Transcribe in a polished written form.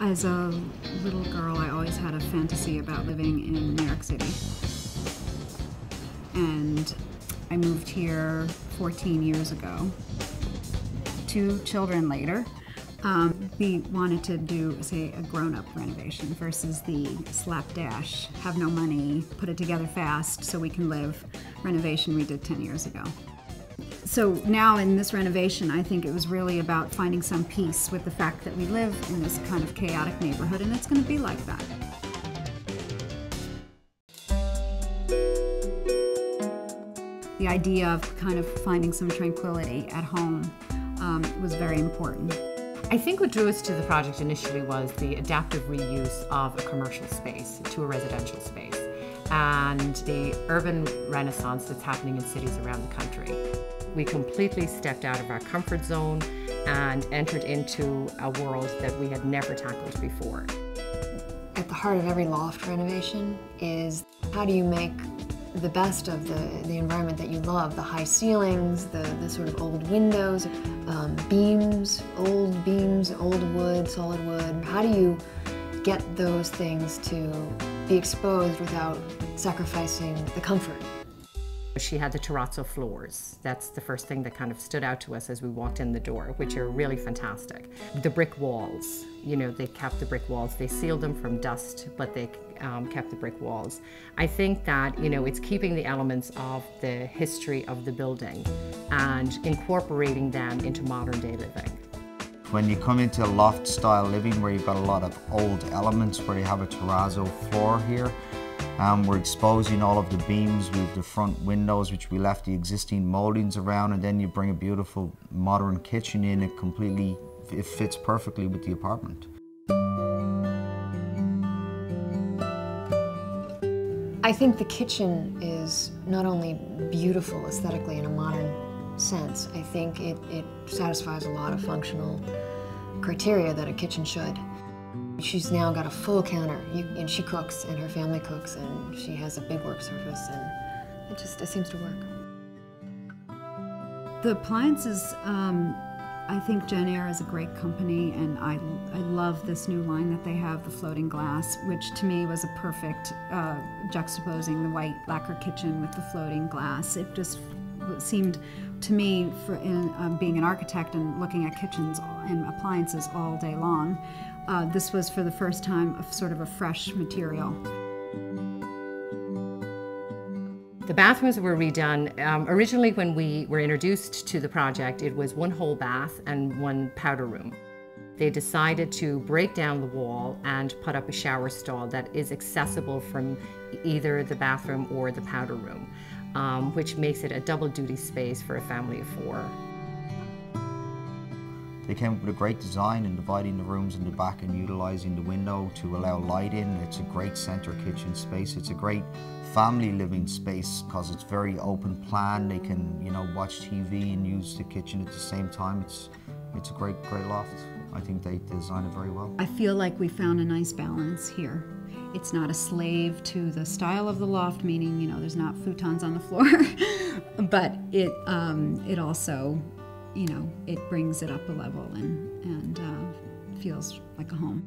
As a little girl, I always had a fantasy about living in New York City. And I moved here 14 years ago. 2 children later, we wanted to do, say, a grown-up renovation versus the slapdash, have no money, put it together fast so we can live renovation we did 10 years ago. So now in this renovation, I think it was really about finding some peace with the fact that we live in this kind of chaotic neighborhood, and it's going to be like that. The idea of kind of finding some tranquility at home was very important. I think what drew us to the project initially was the adaptive reuse of a commercial space to a residential space and the urban renaissance that's happening in cities around the country. We completely stepped out of our comfort zone and entered into a world that we had never tackled before. At the heart of every loft renovation is how do you make the best of the environment that you love, the high ceilings, the sort of old windows, beams, old wood, solid wood. How do you get those things to be exposed without sacrificing the comfort? She had the terrazzo floors. That's the first thing that kind of stood out to us as we walked in the door, which are really fantastic. The brick walls, you know, they kept the brick walls. They sealed them from dust, but they kept the brick walls. I think that, you know, it's keeping the elements of the history of the building and incorporating them into modern day living. When you come into loft style living where you've got a lot of old elements, where you have a terrazzo floor here, we're exposing all of the beams with the front windows, which we left the existing moldings around, and then you bring a beautiful modern kitchen in. It fits perfectly with the apartment. I think the kitchen is not only beautiful aesthetically in a modern sense, I think it satisfies a lot of functional criteria that a kitchen should. She's now got a full counter, and she cooks, and her family cooks, and she has a big work surface, and it seems to work. The appliances, I think Jen Eyre is a great company, and I love this new line that they have, the floating glass, which to me was a perfect juxtaposing the white lacquer kitchen with the floating glass. It just seemed to me, being an architect and looking at kitchens and appliances all day long, this was for the first time sort of a fresh material. The bathrooms were redone. Originally when we were introduced to the project, it was 1 whole bath and 1 powder room. They decided to break down the wall and put up a shower stall that is accessible from either the bathroom or the powder room, which makes it a double duty space for a family of 4. They came up with a great design in dividing the rooms in the back and utilizing the window to allow light in. It's a great center kitchen space. It's a great family living space because it's very open plan. They can, you know, watch TV and use the kitchen at the same time. It's a great loft. I think they designed it very well. I feel like we found a nice balance here. It's not a slave to the style of the loft, meaning, you know, there's not futons on the floor, but it also, you know, it brings it up a level and feels like a home.